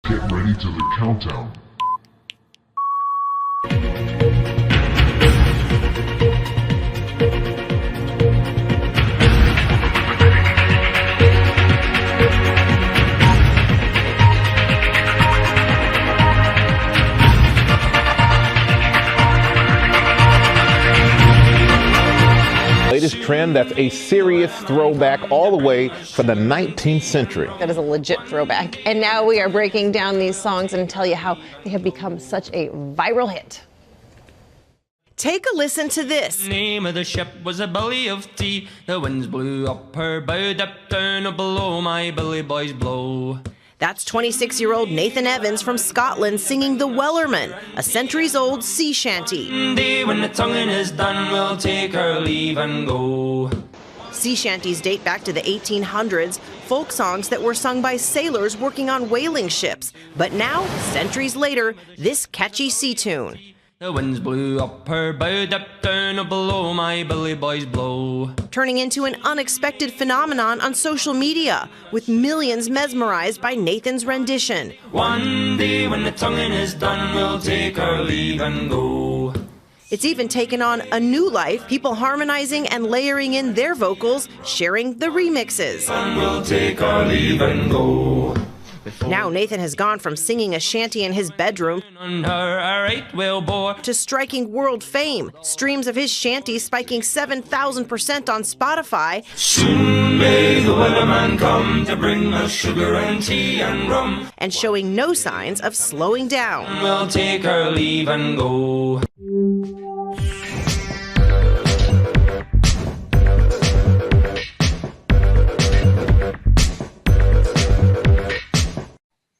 Get ready to the countdown. Latest trend that's a serious throwback all the way from the 19th century. That is a legit throwback. And now we are breaking down these songs and tell you how they have become such a viral hit. Take a listen to this. The name of the ship was a belly of tea. The winds blew up her bow, dipped down below, my billy boys blow. That's 26-year-old Nathan Evans from Scotland singing the Wellerman, a centuries-old sea shanty. One day when the tonguing is done, we'll take our leave and go. Sea shanties date back to the 1800s, folk songs that were sung by sailors working on whaling ships. But now, centuries later, this catchy sea tune. The winds blew up her bow, dipped down below, my billy boys blow. Turning into an unexpected phenomenon on social media, with millions mesmerized by Nathan's rendition. One day when the tonguing is done, we'll take our leave and go. It's even taken on a new life, people harmonizing and layering in their vocals, sharing the remixes. And we'll take our leave and go. Now Nathan has gone from singing a shanty in his bedroom On her a right whale bore. to striking world fame. Streams of his shanties spiking 7,000% on Spotify. Soon may the Wellerman come to bring us sugar and tea and rum. And showing no signs of slowing down. We'll take our leave and go.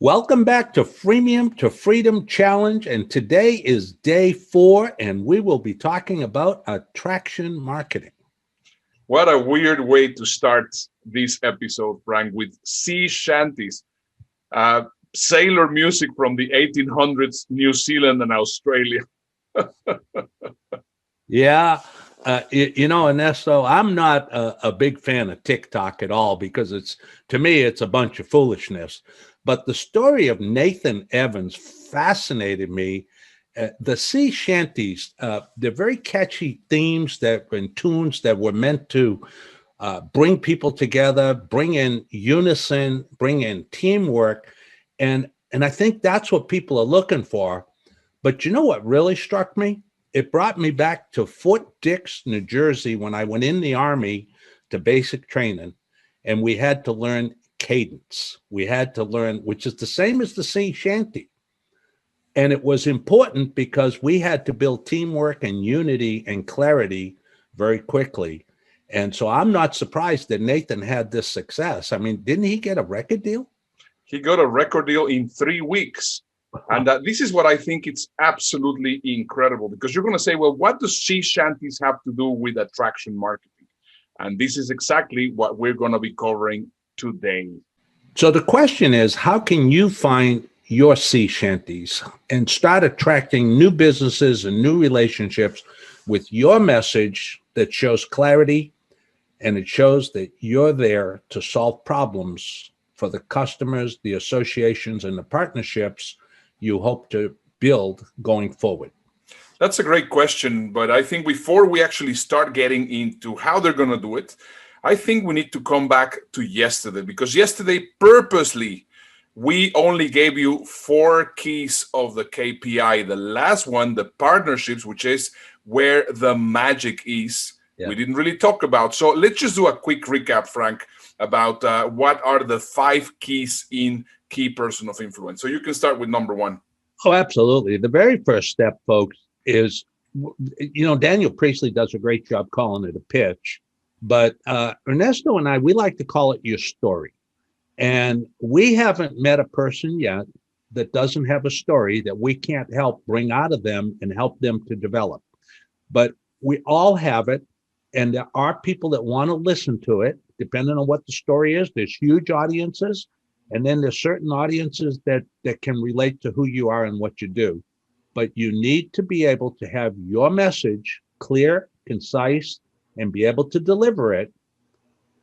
Welcome back to Freemium to Freedom Challenge, and today is day 4, and we will be talking about attraction marketing. What a weird way to start this episode, Frank, with sea shanties, sailor music from the 1800s, New Zealand and Australia. Yeah, you know, Ernesto, I'm not a big fan of TikTok at all because to me, it's a bunch of foolishness. But the story of Nathan Evans fascinated me. The sea shanties, they're very catchy themes and tunes that were meant to bring people together, bring in unison, bring in teamwork. And I think that's what people are looking for. But you know what really struck me? It brought me back to Fort Dix, New Jersey, when I went in the Army to basic training, and we had to learn cadence. We had to learn, which is the same as the sea shanty. And it was important because we had to build teamwork and unity and clarity very quickly. And so I'm not surprised that Nathan had this success. I mean, didn't he get a record deal? He got a record deal in 3 weeks. And this is what I think it's absolutely incredible, because you're going to say, well, what do sea shanties have to do with attraction marketing? And this is exactly what we're going to be covering today. So the question is, how can you find your sea shanties and start attracting new businesses and new relationships with your message that shows clarity and it shows that you're there to solve problems for the customers, the associations, and the partnerships you hope to build going forward? That's a great question, but I think before we actually start getting into how they're going to do it, I think we need to come back to yesterday, because yesterday, purposely, we only gave you 4 keys of the KPI. The last one, the partnerships, which is where the magic is, we didn't really talk about. So let's just do a quick recap, Frank, about what are the 5 keys in key person of influence. So you can start with number 1. Oh, absolutely. The very first step, folks, is, you know, Daniel Priestley does a great job calling it a pitch. But Ernesto and I, we like to call it your story. And we haven't met a person yet that doesn't have a story that we can't help bring out of them and help them to develop. But we all have it. And there are people that want to listen to it, depending on what the story is. There's huge audiences. And then there's certain audiences that can relate to who you are and what you do. But you need to be able to have your message clear, concise, and be able to deliver it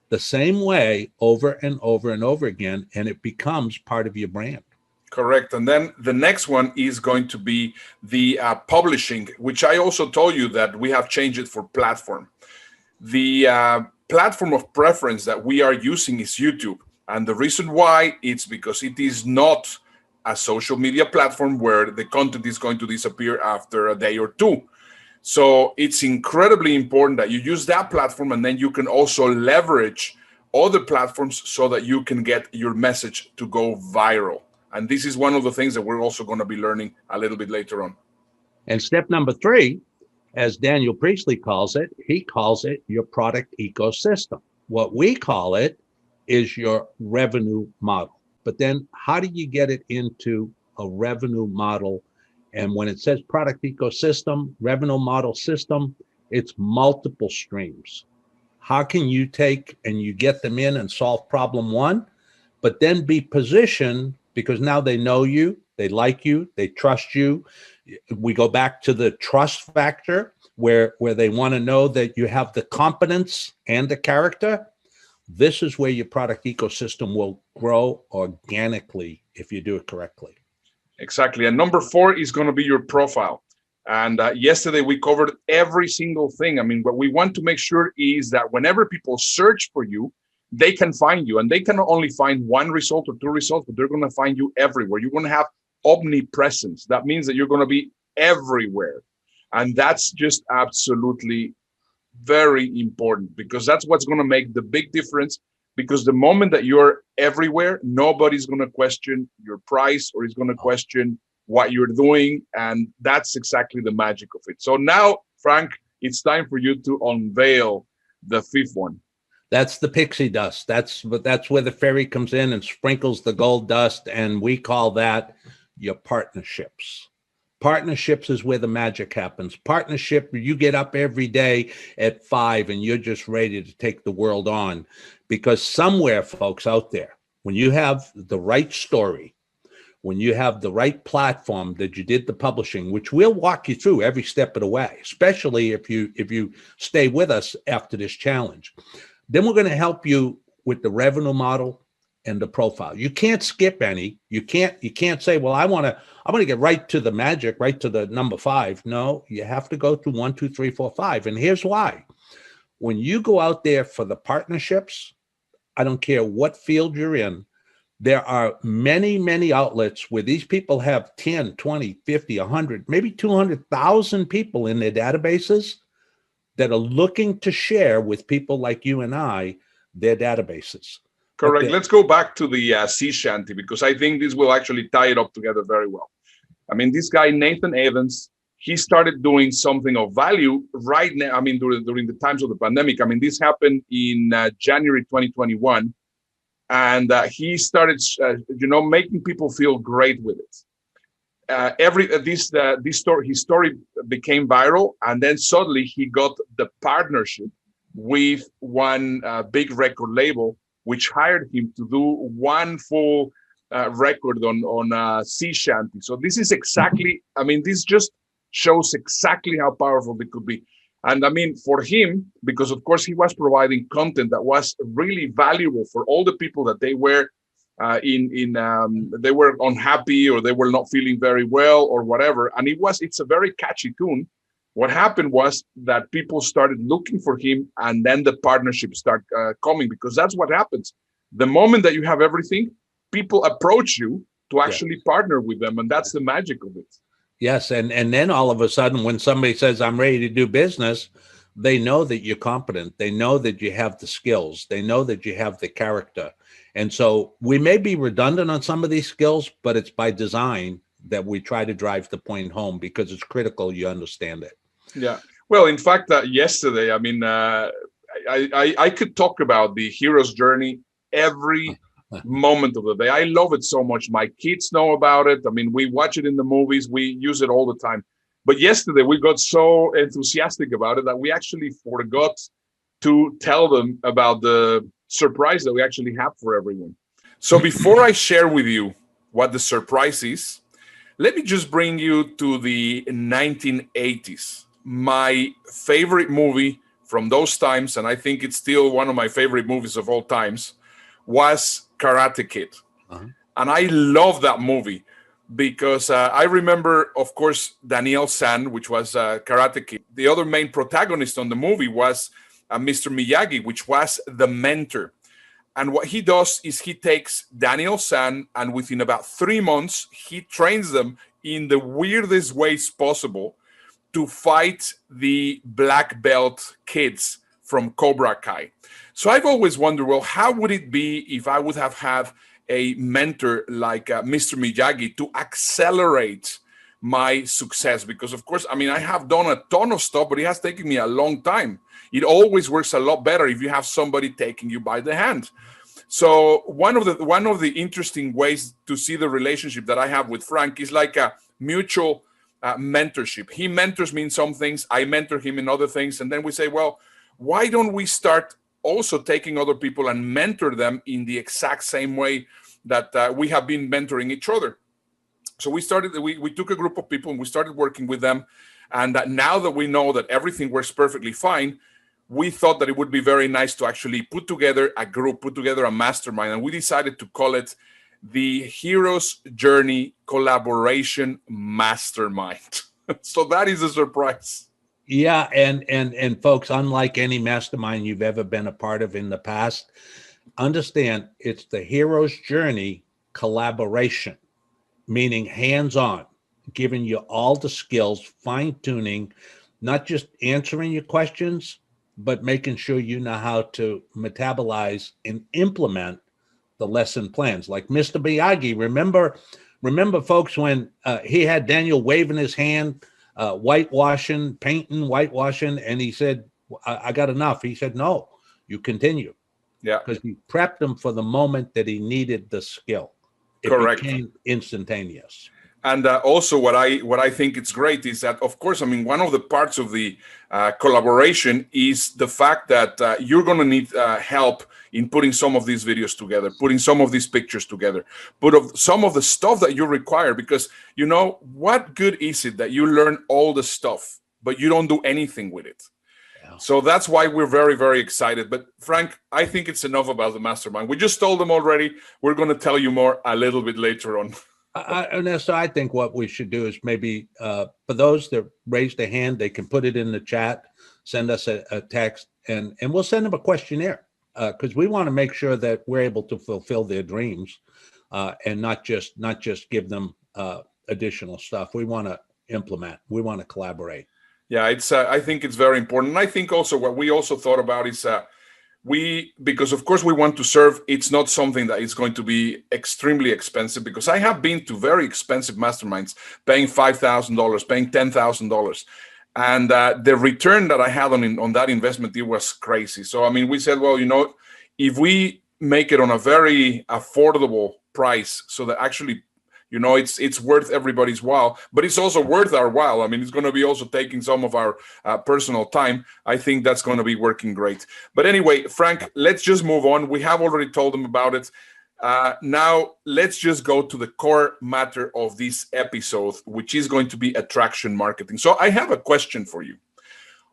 the same way over and over and over again, and it becomes part of your brand. Correct. And then the next one is going to be the publishing, which I also told you that we have changed it for platform. The platform of preference that we are using is YouTube. And the reason why it's because it is not a social media platform where the content is going to disappear after a day or two. So it's incredibly important that you use that platform, and then you can also leverage other platforms so that you can get your message to go viral. And this is one of the things that we're also going to be learning a little bit later on. And step number 3, as Daniel Priestley calls it, he calls it your product ecosystem. What we call it is your revenue model. But then how do you get it into a revenue model? And when it says product ecosystem, revenue model system, it's multiple streams. How can you take and you get them in and solve problem 1, but then be positioned, because now they know you, they like you, they trust you. We go back to the trust factor where they want to know that you have the competence and the character. This is where your product ecosystem will grow organically if you do it correctly. Exactly. And number 4 is going to be your profile. And yesterday we covered every single thing. I mean, what we want to make sure is that whenever people search for you, they can find you. And they can not only find 1 result or 2 results, but they're going to find you everywhere. You're going to have omnipresence. That means that you're going to be everywhere. And that's just absolutely very important, because that's what's going to make the big difference. Because the moment that you're everywhere, nobody's going to question your price or is going to question what you're doing. And that's exactly the magic of it. So now, Frank, it's time for you to unveil the 5th one. That's the pixie dust. That's where the fairy comes in and sprinkles the gold dust. And we call that your partnerships. Partnerships is where the magic happens. Partnership, you get up every day at 5 and you're just ready to take the world on. Because somewhere, folks out there, when you have the right story, when you have the right platform that you did the publishing, which we'll walk you through every step of the way, especially if you stay with us after this challenge, then we're going to help you with the revenue model and the profile. You can't skip any. You can't say, well, I want to get right to the magic, right to the number 5. No, you have to go through 1, 2, 3, 4, 5. And here's why. When you go out there for the partnerships, I don't care what field you're in, there are many, many outlets where these people have 10, 20, 50, 100, maybe 200,000 people in their databases that are looking to share with people like you and I their databases. Correct. Okay. Let's go back to the sea shanty, because I think this will actually tie it up together very well. I mean, this guy, Nathan Evans, he started doing something of value right now. I mean, during the times of the pandemic. I mean, this happened in January 2021. And he started, making people feel great with it. His story became viral, and then suddenly he got the partnership with one big record label, which hired him to do one full record on sea shanty. So this is exactly, I mean, this just shows exactly how powerful they could be. And I mean, for him, because of course he was providing content that was really valuable for all the people that they were they were unhappy, or they were not feeling very well or whatever. And it's a very catchy tune. What happened was that people started looking for him, and then the partnerships start coming, because that's what happens. The moment that you have everything, people approach you to actually partner with them. And that's the magic of it. Yes, and then all of a sudden, when somebody says, I'm ready to do business, they know that you're competent. They know that you have the skills. They know that you have the character. And so we may be redundant on some of these skills, but it's by design that we try to drive the point home, because it's critical you understand it. Yeah. Well, in fact, yesterday, I mean, I could talk about the hero's journey every moment of the day. I love it so much. My kids know about it. I mean, we watch it in the movies. We use it all the time. But yesterday we got so enthusiastic about it that we actually forgot to tell them about the surprise that we actually have for everyone. So before I share with you what the surprise is, let me just bring you to the 1980s. My favorite movie from those times, and I think it's still one of my favorite movies of all times, was Karate Kid. And I love that movie. because I remember, of course, Daniel San, which was Karate Kid. The other main protagonist on the movie was Mr. Miyagi, which was the mentor. And what he does is he takes Daniel San, and within about 3 months, he trains them in the weirdest ways possible to fight the black belt kids from Cobra Kai. So I've always wondered, well, how would it be if I would have had a mentor like Mr. Miyagi to accelerate my success? Because, of course, I mean, I have done a ton of stuff, but it has taken me a long time. It always works a lot better if you have somebody taking you by the hand. So one of the interesting ways to see the relationship that I have with Frank is like a mutual mentorship. He mentors me in some things, I mentor him in other things, and then we say, well, why don't we start also taking other people and mentor them in the exact same way that we have been mentoring each other? So we took a group of people and we started working with them. And now that we know that everything works perfectly fine, we thought that it would be very nice to actually put together a group, put together a mastermind. And we decided to call it the Hero's Journey Collaboration Mastermind. So that is a surprise. Yeah, and folks, unlike any mastermind you've ever been a part of in the past, understand it's the Hero's Journey Collaboration, meaning hands-on, giving you all the skills, fine-tuning, not just answering your questions, but making sure you know how to metabolize and implement the lesson plans. Like Mr. Miyagi, remember folks, when he had Daniel waving his hand, whitewashing, and he said, I got enough. He said, no, you continue. Yeah. Because he prepped him for the moment that he needed the skill. It Correct. became instantaneous. And also what I think it's great is that, of course, I mean, one of the parts of the collaboration is the fact that you're going to need help in putting some of these videos together, putting some of these pictures together, some of the stuff that you require, because, you know, what good is it that you learn all the stuff, but you don't do anything with it? Yeah. So that's why we're very, very excited. But Frank, I think it's enough about the mastermind. We just told them already. We're going to tell you more a little bit later on. Ernesto, I think what we should do is maybe for those that raise their hand, they can put it in the chat, send us a text, and we'll send them a questionnaire, because we want to make sure that we're able to fulfill their dreams, and not just give them additional stuff. We want to implement. We want to collaborate. Yeah, it's. I think it's very important. And I think also what we also thought about is because of course we want to serve, it's not something that is going to be extremely expensive, because I have been to very expensive masterminds paying $5,000, paying $10,000. And the return that I had on that investment, it was crazy. So, I mean, we said, well, you know, if we make it on a very affordable price so that actually, you know, it's worth everybody's while, but it's also worth our while. I mean, it's going to be also taking some of our personal time. I think that's going to be working great. But anyway, Frank, let's just move on. We have already told them about it. Now, let's just go to the core matter of this episode, which is going to be attraction marketing. So I have a question for you.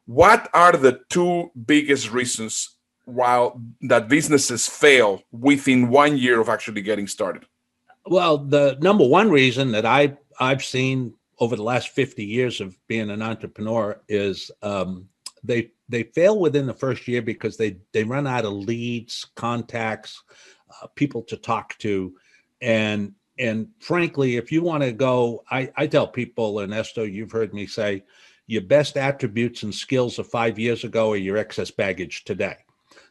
What are the two biggest reasons that businesses fail within 1 year of actually getting started? Well, the number one reason that I've seen over the last 50 years of being an entrepreneur is they fail within the first year because they run out of leads, contacts, people to talk to. And frankly, if you want to go, I tell people, Ernesto, you've heard me say, your best attributes and skills of 5 years ago are your excess baggage today.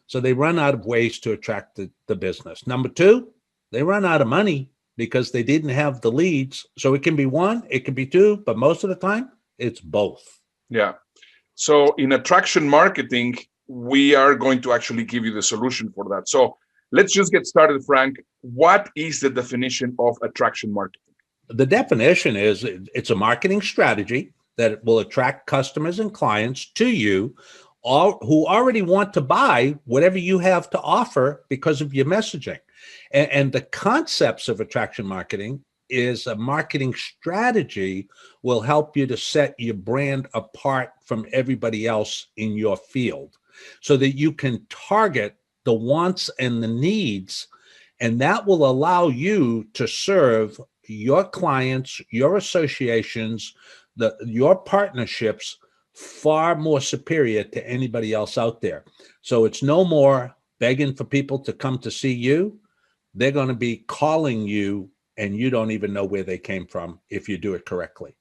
So they run out of ways to attract the business. Number two, they run out of money because they didn't have the leads. So it can be one, it can be two, but most of the time it's both. Yeah. So in attraction marketing, we are going to actually give you the solution for that. So let's just get started, Frank. What is the definition of attraction marketing? The definition is it's a marketing strategy that will attract customers and clients to you, all who already want to buy whatever you have to offer because of your messaging. And the concepts of attraction marketing is a marketing strategy will help you to set your brand apart from everybody else in your field so that you can target the wants and the needs, and that will allow you to serve your clients, your associations, your partnerships far more superior to anybody else out there. So it's no more begging for people to come to see you. They're going to be calling you, and you don't even know where they came from if you do it correctly.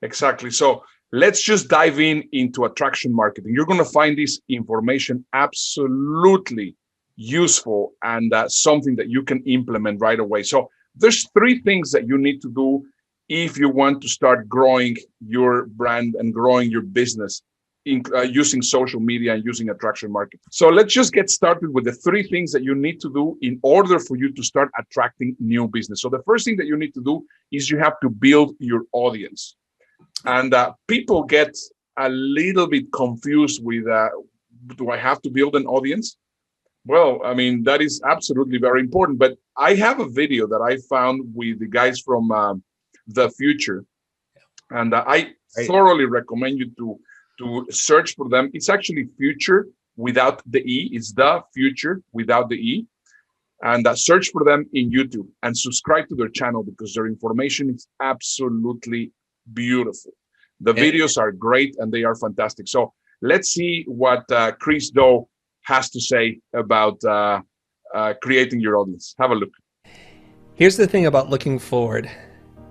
Exactly. So let's just dive into attraction marketing. You're going to find this information absolutely useful and something that you can implement right away. So there's 3 things that you need to do if you want to start growing your brand and growing your business using social media and using attraction marketing. So let's just get started with the 3 things that you need to do in order for you to start attracting new business. So the first thing that you need to do is you have to build your audience. And people get a little bit confused with, do I have to build an audience? Well, I mean, that is absolutely very important. But I have a video that I found with the guys from The Future. And I thoroughly recommend you to search for them. It's actually Future without the E. It's The Future without the E. And search for them in YouTube and subscribe to their channel because their information is absolutely beautiful. The videos are great and they are fantastic. So let's see what Chris Doe has to say about creating your audience. Have a look. Here's the thing about looking forward.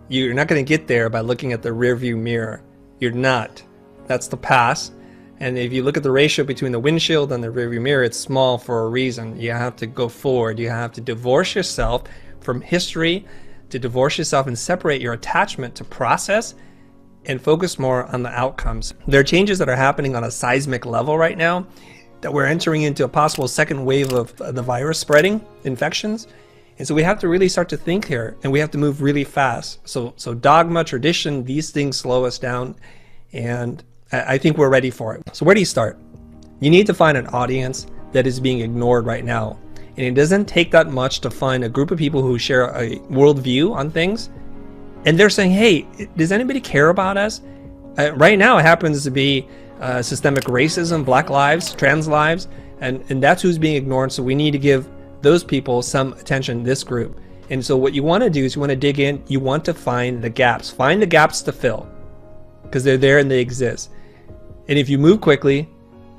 You're not going to get there by looking at the rearview mirror. You're not. That's the past. And if you look at the ratio between the windshield and the rearview mirror, it's small for a reason. You have to go forward. You have to divorce yourself from history, to divorce yourself and separate your attachment to process and focus more on the outcomes. There are changes that are happening on a seismic level right now, that we're entering into a possible second wave of the virus spreading infections. And so we have to really start to think here, and we have to move really fast. So dogma, tradition, these things slow us down, and I think we're ready for it. So where do you start? You need to find an audience that is being ignored right now. And it doesn't take that much to find a group of people who share a worldview on things. And they're saying, hey, does anybody care about us? Right now it happens to be systemic racism, black lives, trans lives, and that's who's being ignored. So we need to give those people some attention, this group. And so what you want to do is you want to dig in, you want to find the gaps to fill, because they're there and they exist. And if you move quickly,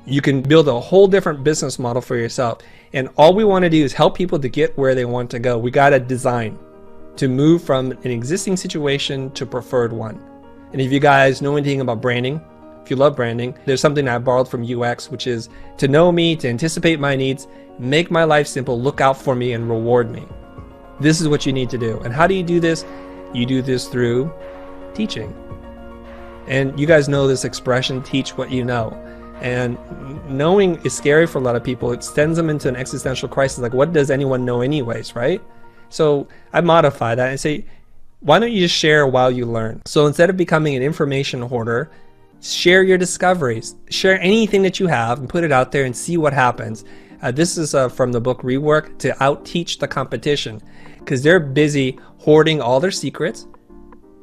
you can build a whole different business model for yourself. And all we want to do is help people to get where they want to go. We got to design to move from an existing situation to preferred one. And if you guys know anything about branding, if you love branding, there's something I borrowed from UX, which is to know me, to anticipate my needs, make my life simple, look out for me, and reward me. This is what you need to do. And how do you do this? You do this through teaching. And you guys know this expression, teach what you know. And knowing is scary for a lot of people. It sends them into an existential crisis. Like, what does anyone know anyways, right? So I modify that and say, why don't you just share while you learn? So instead of becoming an information hoarder, share your discoveries. Share anything that you have and put it out there and see what happens. This is from the book Rework, to out-teach the competition, because they're busy hoarding all their secrets.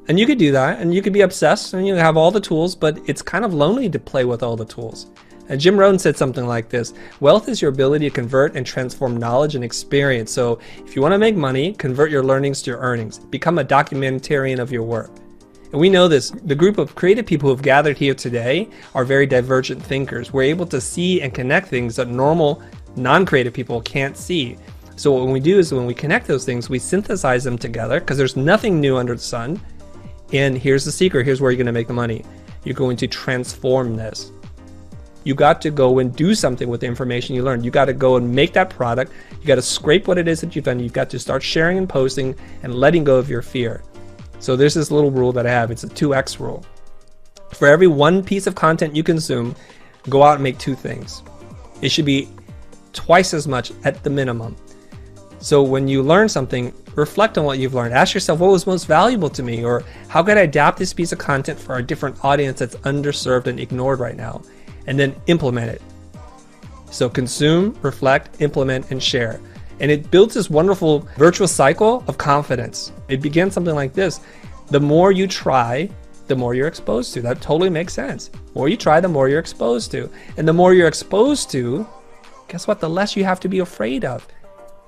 And you could do that, and you could be obsessed, and you have all the tools, but it's kind of lonely to play with all the tools. And Jim Rohn said something like this: wealth is your ability to convert and transform knowledge and experience. So if you want to make money, convert your learnings to your earnings. Become a documentarian of your work. And we know this. The group of creative people who have gathered here today are very divergent thinkers. We're able to see and connect things that normal, non-creative people can't see. So what we do is when we connect those things, we synthesize them together, because there's nothing new under the sun. And here's the secret. Here's where you're going to make the money. You're going to transform this. You got to go and do something with the information you learned. You got to go and make that product. You got to scrape what it is that you've done. You've got to start sharing and posting and letting go of your fear. So there's this little rule that I have. It's a 2x rule. For every one piece of content you consume, go out and make 2 things. It should be twice as much at the minimum. So when you learn something, reflect on what you've learned. Ask yourself, what was most valuable to me? Or how could I adapt this piece of content for a different audience that's underserved and ignored right now? And then implement it. So consume, reflect, implement, and share. And it builds this wonderful virtuous cycle of confidence. It begins something like this: the more you try, the more you're exposed to. That totally makes sense. The more you try, the more you're exposed to. And the more you're exposed to, guess what? The less you have to be afraid of.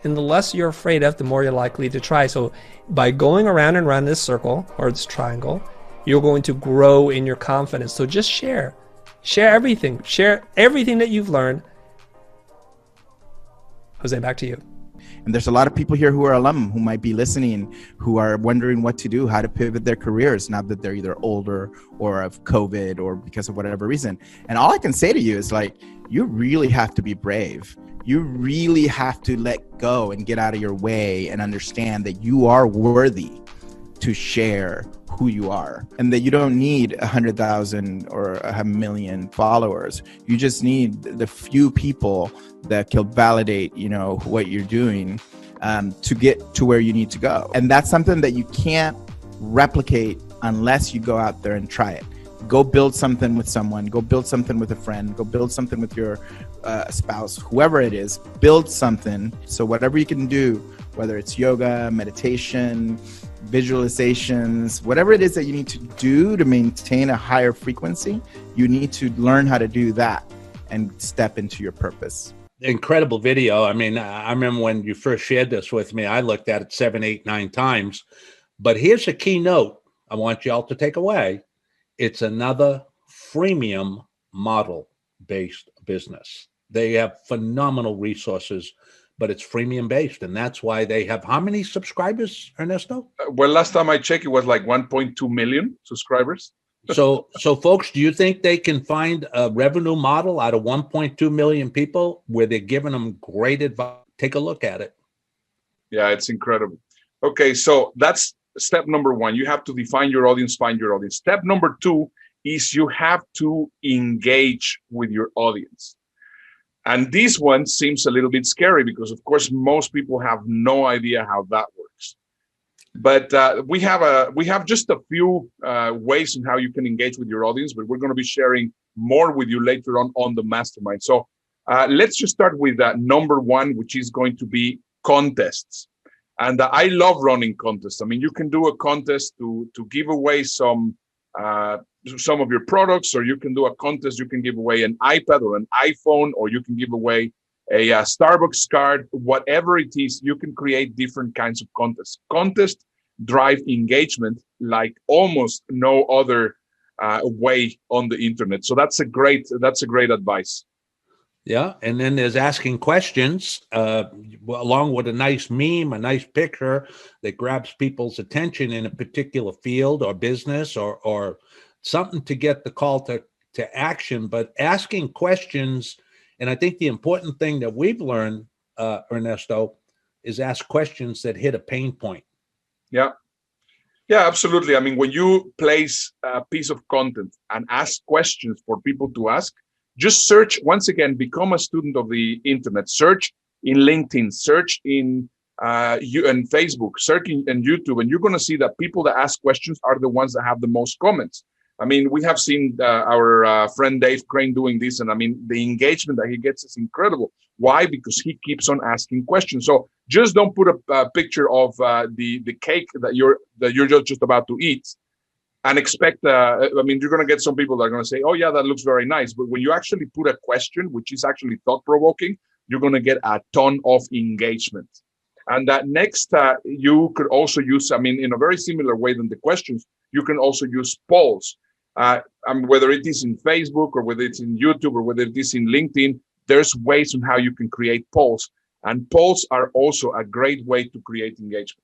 And the less you're afraid of, the more you're likely to try. So by going around and around this circle or this triangle, you're going to grow in your confidence. So just share. Share everything. Share everything that you've learned. Jose, back to you. And there's a lot of people here who are alum who might be listening, who are wondering what to do, how to pivot their careers now that they're either older or of COVID or because of whatever reason. And all I can say to you is like, you really have to be brave. You really have to let go and get out of your way and understand that you are worthy to share who you are, and that you don't need 100,000 or 1,000,000 followers. You just need the few people that can validate, what you're doing to get to where you need to go. And that's something that you can't replicate unless you go out there and try it. Go build something with someone, go build something with a friend, go build something with your spouse, whoever it is, build something. So whatever you can do, whether it's yoga, meditation, visualizations, whatever it is that you need to do to maintain a higher frequency, you need to learn how to do that and step into your purpose. Incredible video. I mean, I remember when you first shared this with me, I looked at it 7, 8, 9 times. But here's a keynote I want y'all to take away. It's another freemium model-based business. They have phenomenal resources, but it's freemium based. And that's why they have how many subscribers, Ernesto? Well, last time I checked, it was like 1.2 million subscribers. So folks, do you think they can find a revenue model out of 1.2 million people where they're giving them great advice? Take a look at it. Yeah, it's incredible. Okay, so that's step number 1. You have to define your audience, find your audience. Step number 2 is you have to engage with your audience. And this one seems a little bit scary because, of course, most people have no idea how that works. But we have just a few ways in how you can engage with your audience, but we're going to be sharing more with you later on the mastermind. So let's just start with number 1, which is going to be contests. And I love running contests. I mean, you can do a contest to give away some of your products, or you can do a contest. You can give away an iPad or an iPhone, or you can give away a Starbucks card. Whatever it is, you can create different kinds of contests. Contests drive engagement like almost no other way on the internet. So that's a great advice. Yeah, and then there's asking questions along with a nice meme, a nice picture that grabs people's attention in a particular field or business or something to get the call to action. But asking questions, and I think the important thing that we've learned, Ernesto, is ask questions that hit a pain point. Yeah, absolutely. I mean, when you place a piece of content and ask questions for people to ask, just search, once again, become a student of the internet. Search in LinkedIn, search in Facebook, search in YouTube, and you're going to see that people that ask questions are the ones that have the most comments. I mean, we have seen our friend Dave Crane doing this, and I mean, the engagement that he gets is incredible. Why? Because he keeps on asking questions. So just don't put a picture of the cake that you're just about to eat and expect, I mean, you're going to get some people that are going to say, oh, yeah, that looks very nice. But when you actually put a question, which is actually thought-provoking, you're going to get a ton of engagement. And that next, you could also use, I mean, in a very similar way than the questions, you can also use polls. Whether it is in Facebook or whether it's in YouTube or whether it is in LinkedIn, there's ways on how you can create polls. And polls are also a great way to create engagement.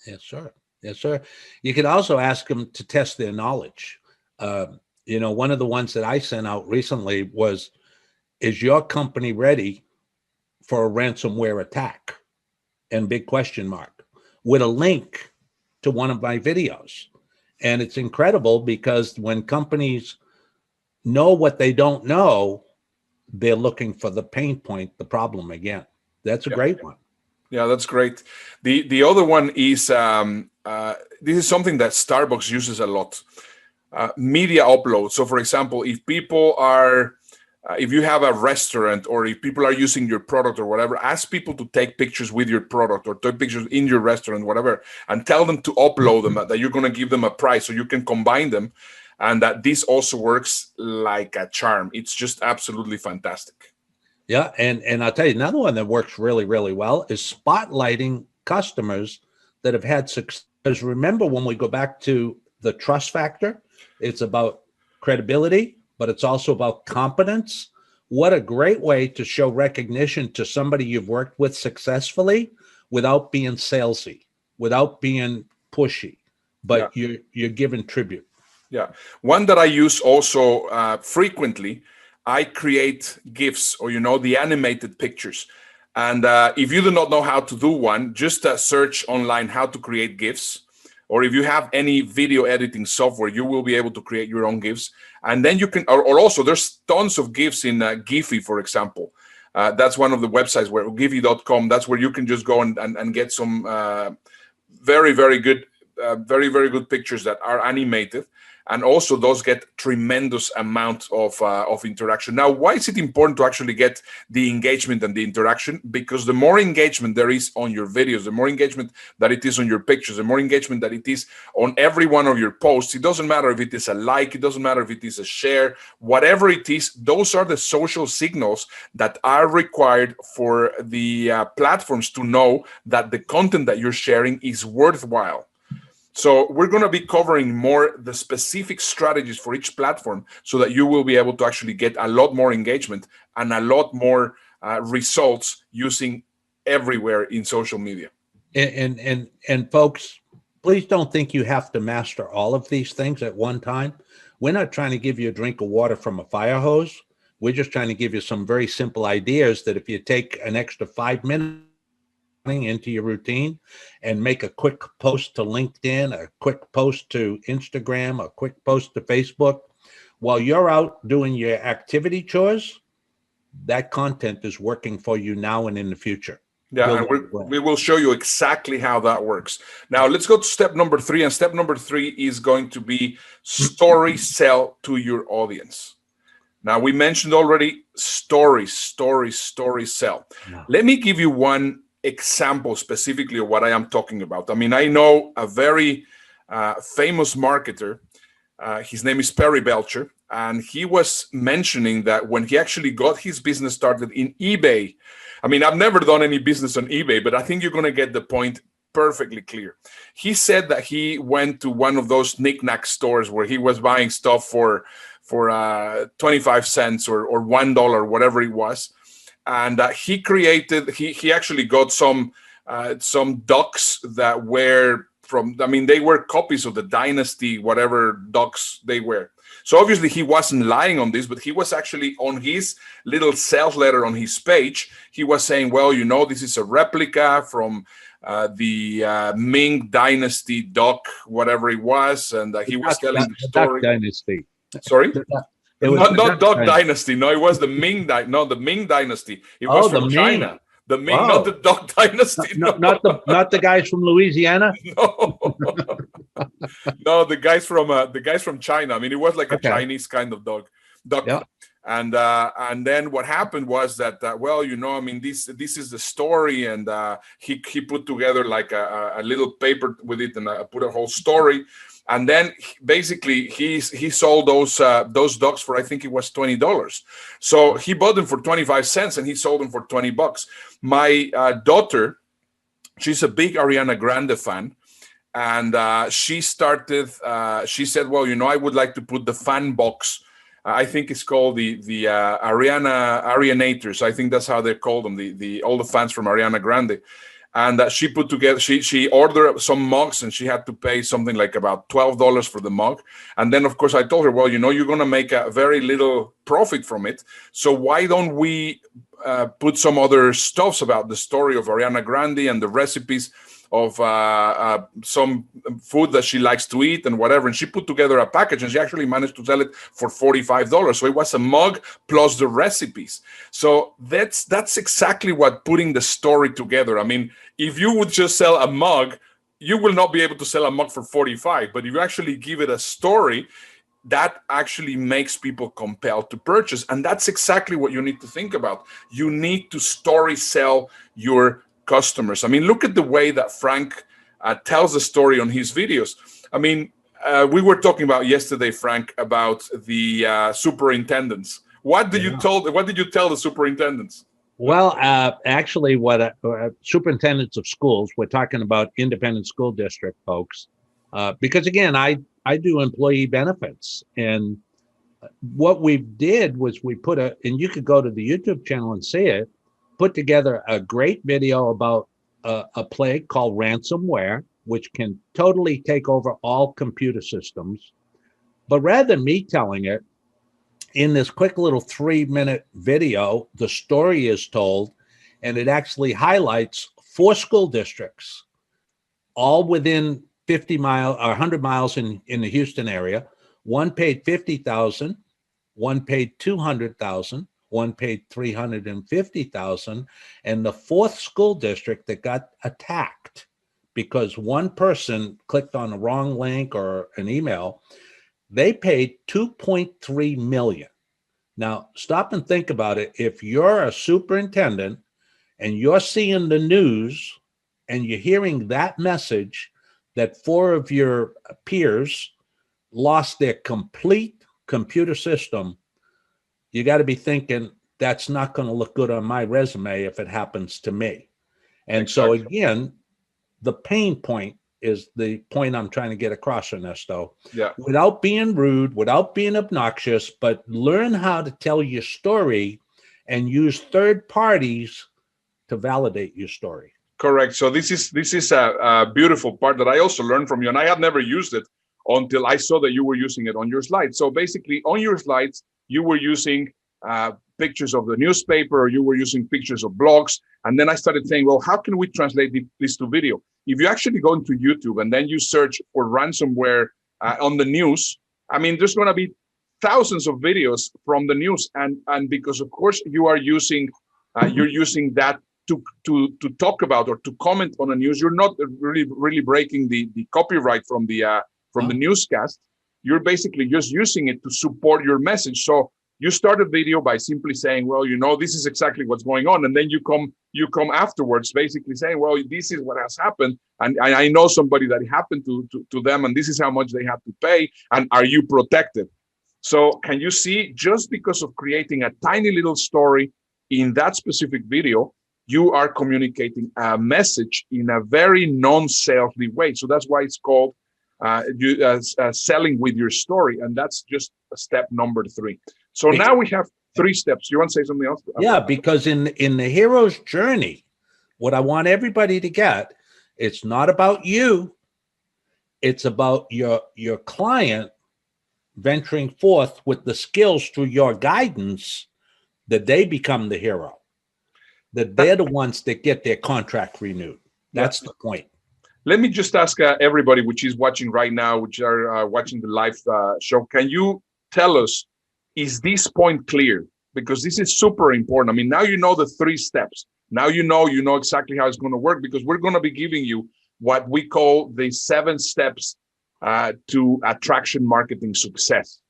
Yes, sir. Yes, sir. You could also ask them to test their knowledge. One of the ones that I sent out recently was, is your company ready for a ransomware attack? And big question mark, with a link to one of my videos. And it's incredible because when companies know what they don't know, they're looking for the pain point, the problem again. That's a great one. Yeah, that's great. The other one is, this is something that Starbucks uses a lot, media upload. So for example, if people are, if you have a restaurant or if people are using your product or whatever, ask people to take pictures with your product or take pictures in your restaurant, whatever, and tell them to upload them, that you're going to give them a price so you can combine them. And that this also works like a charm. It's just absolutely fantastic. Yeah, and I'll tell you another one that works really, really well is spotlighting customers that have had success. Because remember, when we go back to the trust factor, it's about credibility, but it's also about competence. What a great way to show recognition to somebody you've worked with successfully without being salesy, without being pushy, but you're giving tribute. Yeah. One that I use also frequently, I create GIFs, or, the animated pictures. And if you do not know how to do one, just search online how to create GIFs. Or if you have any video editing software, you will be able to create your own GIFs. And then you can, or also there's tons of GIFs in Giphy, for example. That's one of the websites where Giphy.com, that's where you can just go and get some very, very good pictures that are animated. And also those get tremendous amount of interaction. Now, why is it important to actually get the engagement and the interaction? Because the more engagement there is on your videos, the more engagement that it is on your pictures, the more engagement that it is on every one of your posts. It doesn't matter if it is a like, it doesn't matter if it is a share, whatever it is, those are the social signals that are required for the platforms to know that the content that you're sharing is worthwhile. So we're going to be covering more the specific strategies for each platform so that you will be able to actually get a lot more engagement and a lot more results using everywhere in social media. And folks, please don't think you have to master all of these things at one time. We're not trying to give you a drink of water from a fire hose. We're just trying to give you some very simple ideas that if you take an extra 5 minutes into your routine and make a quick post to LinkedIn, a quick post to Instagram, a quick post to Facebook, while you're out doing your activity chores, that content is working for you now and in the future. Yeah, and we will show you exactly how that works. Now, let's go to step number 3. And step number 3 is going to be story sell to your audience. Now, we mentioned already story sell. No. Let me give you one example specifically of what I am talking about. I mean, I know a very famous marketer. His name is Perry Belcher, and he was mentioning that when he actually got his business started in eBay, I mean, I've never done any business on eBay, but I think you're going to get the point perfectly clear. He said that he went to one of those knick-knack stores where he was buying stuff for 25 cents or $1, whatever it was. And he actually got some ducks that were they were copies of the Dynasty, whatever ducks they were. So obviously he wasn't lying on this, but he was actually on his little sales letter on his page. He was saying, well, this is a replica from the Ming Dynasty duck, whatever it was. And he was telling the story. Duck Dynasty. Sorry? It was not Duck Dynasty. No, it was the Ming Dynasty. It was from China. The Ming, not the Duck Dynasty. Not the guys from Louisiana. No, the guys from China. I mean, it was like a Chinese kind of duck. Yeah. And then what happened was that this is the story, and he put together like a little paper with it, and put a whole story. And then basically he sold those ducks for, I think it was $20. So he bought them for 25 cents and he sold them for $20. My daughter, she's a big Ariana Grande fan. And she started, she said, well, I would like to put the fan box. I think it's called the Arianators. I think that's how they call them, all the fans from Ariana Grande. And she put together, she ordered some mugs, and she had to pay something like about $12 for the mug. And then, of course, I told her, well, you're going to make a very little profit from it. So why don't we put some other stuffs about the story of Ariana Grande and the recipes of some food that she likes to eat and whatever. And she put together a package, and she actually managed to sell it for $45. So it was a mug plus the recipes. So that's exactly what putting the story together. I mean, if you would just sell a mug, you will not be able to sell a mug for $45. But if you actually give it a story, that actually makes people compelled to purchase. And that's exactly what you need to think about. You need to story sell your customers. I mean, look at the way that Frank tells the story on his videos. I mean, we were talking about yesterday, Frank, about the superintendents What did you tell the superintendents? Well, actually, what superintendents of schools, we're talking about independent school district folks, because again, I do employee benefits, and what we did was we put and you could go to the YouTube channel and see it, put together a great video about a plague called ransomware, which can totally take over all computer systems. But rather than me telling it, in this quick little 3-minute video, the story is told, and it actually highlights 4 school districts, all within 50 miles or 100 miles in the Houston area. One paid $50,000, one paid $200,000, one paid $350,000, and the 4th school district that got attacked because one person clicked on the wrong link or an email, they paid $2.3 million. Now, stop and think about it. If you're a superintendent and you're seeing the news and you're hearing that message that 4 of your peers lost their complete computer system, you got to be thinking that's not going to look good on my resume if it happens to me. And exactly. So again, the pain point is the point I'm trying to get across, Ernesto. Yeah. Without being rude, without being obnoxious, but learn how to tell your story and use third parties to validate your story. Correct. So this is a beautiful part that I also learned from you, and I had never used it until I saw that you were using it on your slides. So basically, on your slides, you were using pictures of the newspaper, or you were using pictures of blogs, and then I started saying, well, how can we translate this to video? If you actually go into YouTube and then you search for ransomware on the news, I mean, there's going to be thousands of videos from the news, and because of course you are using you're using that to talk about or to comment on the news. You're not really breaking the copyright from the newscast. You're basically just using it to support your message. So you start a video by simply saying, well, you know, this is exactly what's going on. And then you come afterwards basically saying, well, this is what has happened. And I know somebody that it happened to them, and this is how much they have to pay. And are you protected? So can you see, just because of creating a tiny little story in that specific video, you are communicating a message in a very non-salesy way. So that's why it's called selling with your story. And that's just step number 3. So now we have 3 steps. You want to say something else? Yeah, because in the hero's journey, what I want everybody to get, it's not about you. It's about your client venturing forth with the skills through your guidance, that they become the hero, that they're the ones that get their contract renewed. That's the point. Let me just ask everybody which is watching right now, which are watching the live show, can you tell us, is this point clear? Because this is super important. I mean, now you know the 3 steps. Now you know exactly how it's going to work, because we're going to be giving you what we call the 7 steps to attraction marketing success.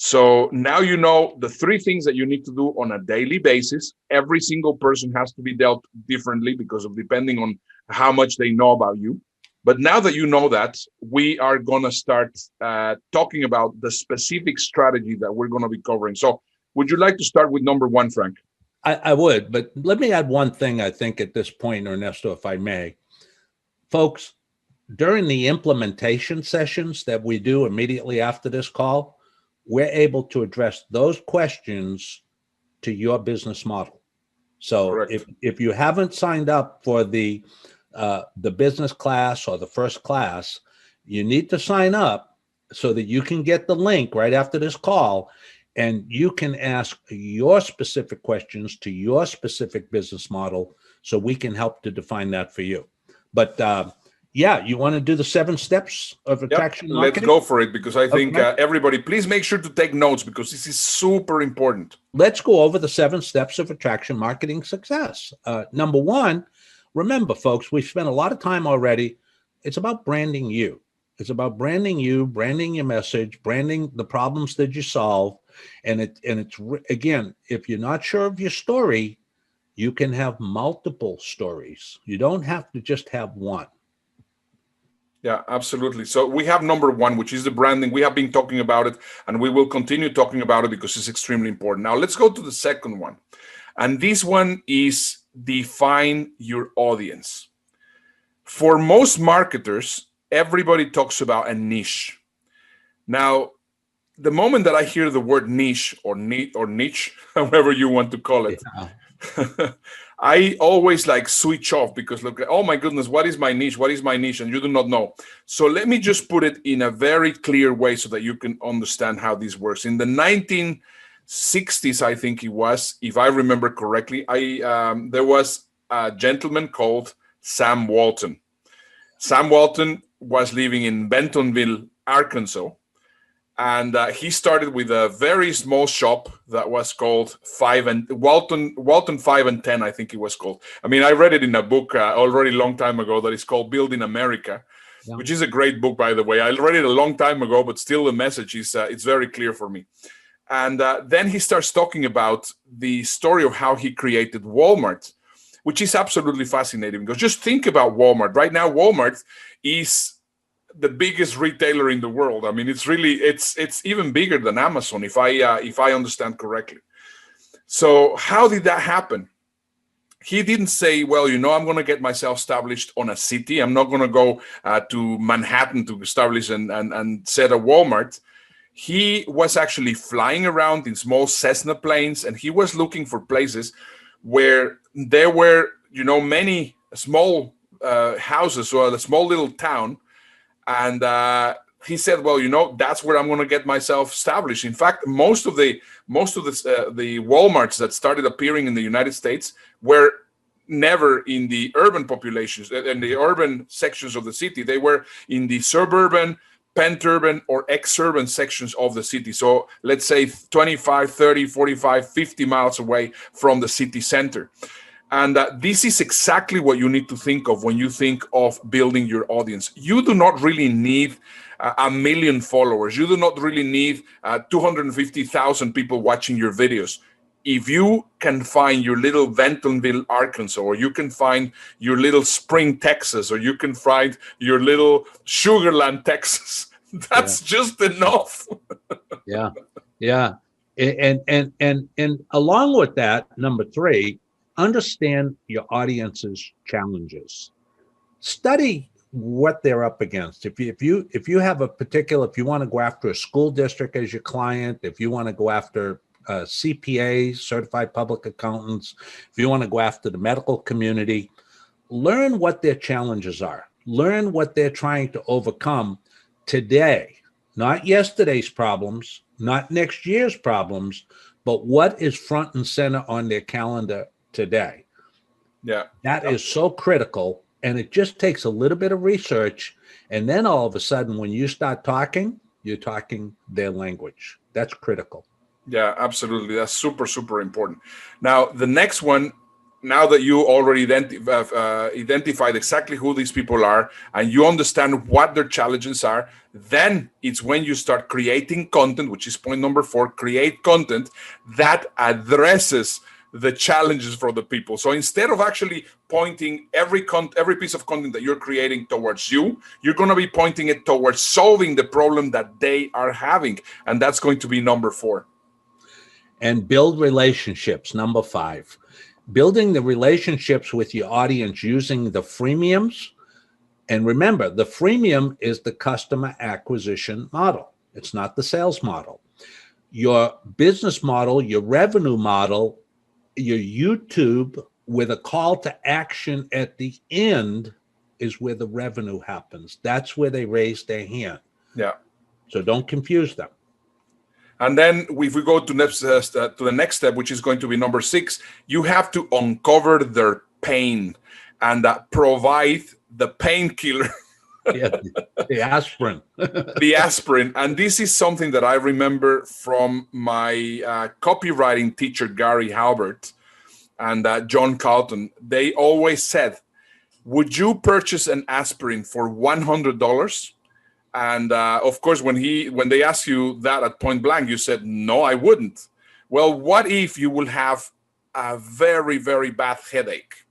So now you know the 3 things that you need to do on a daily basis. Every single person has to be dealt differently because of depending on how much they know about you. But now that you know that, we are going to start talking about the specific strategy that we're going to be covering. So would you like to start with number 1, Frank? I would, but let me add one thing, I think, at this point, Ernesto, if I may. Folks, during the implementation sessions that we do immediately after this call, we're able to address those questions to your business model. So if you haven't signed up for the business class or the first class, you need to sign up so that you can get the link right after this call, and you can ask your specific questions to your specific business model, so we can help to define that for you. But yeah, you want to do the 7 steps of attraction marketing? Let's go for it, because I think everybody, please make sure to take notes, because this is super important. Let's go over the 7 steps of attraction marketing success. Number 1, remember, folks, we've spent a lot of time already. It's about branding you. It's about branding you, branding your message, branding the problems that you solve. And it's again, if you're not sure of your story, you can have multiple stories. You don't have to just have one. Yeah, absolutely. So we have number one, which is the branding. We have been talking about it, and we will continue talking about it because it's extremely important. Now let's go to the second one. And this one is define your audience. For most marketers, everybody talks about a niche. Now, the moment that I hear the word niche or niche, however you want to call it, I always like switch off because look, oh my goodness, what is my niche? What is my niche? And you do not know. So let me just put it in a very clear way so that you can understand how this works. In the 1960s, I think it was, if I remember correctly, there was a gentleman called Sam Walton. Sam Walton was living in Bentonville, Arkansas. And he started with a very small shop that was called Walton 5 and 10, I think it was called. I mean, I read it in a book already a long time ago that is called Building America, which is a great book, by the way. I read it a long time ago, but still the message is it's very clear for me. And then he starts talking about the story of how he created Walmart, which is absolutely fascinating because just think about Walmart. Right now, Walmart is the biggest retailer in the world. I mean, it's even bigger than Amazon, if I understand correctly. So how did that happen? He didn't say, well, I'm going to get myself established on a city. I'm not going to go to Manhattan to establish and set a Walmart. He was actually flying around in small Cessna planes, and he was looking for places where there were, many small houses or a small little town. And he said, well, that's where I'm going to get myself established. In fact, most of the Walmarts that started appearing in the United States were never in the urban populations, in the urban sections of the city. They were in the suburban, penturban, or exurban sections of the city. So let's say 25, 30, 45, 50 miles away from the city center. And this is exactly what you need to think of when you think of building your audience. You do not really need 1 million followers. You do not really need 250,000 people watching your videos. If you can find your little Bentonville, Arkansas, or you can find your little Spring, Texas, or you can find your little Sugarland, Texas, that's just enough. Yeah. And along with that, number three, understand your audience's challenges. Study what they're up against. If you have a particular, if you want to go after a school district as your client, if you want to go after CPAs, certified public accountants, if you want to go after the medical community, learn what their challenges are. Learn what they're trying to overcome today, not yesterday's problems, not next year's problems, but what is front and center on their calendar today. Yeah. That is so critical. And it just takes a little bit of research. And then all of a sudden, when you start talking, you're talking their language. That's critical. Yeah, absolutely. That's super, super important. Now, the next one, now that you already identified exactly who these people are and you understand what their challenges are, then it's when you start creating content, which is point number 4, create content that addresses the challenges for the people. So instead of actually pointing every piece of content that you're creating towards you, you're going to be pointing it towards solving the problem that they are having. And that's going to be number 4. And build relationships, number 5. Building the relationships with your audience using the freemiums. And remember, the freemium is the customer acquisition model. It's not the sales model. Your business model, your revenue model, your YouTube with a call to action at the end is where the revenue happens. That's where they raise their hand. Yeah. So don't confuse them. And then if we go to the next step, which is going to be number 6, you have to uncover their pain and provide the painkiller. Yeah, the aspirin. The aspirin. And this is something that I remember from my copywriting teacher, Gary Halbert, and John Carlton. They always said, would you purchase an aspirin for $100? And of course, when they ask you that at point blank, you said, no, I wouldn't. Well, what if you will have a very, very bad headache?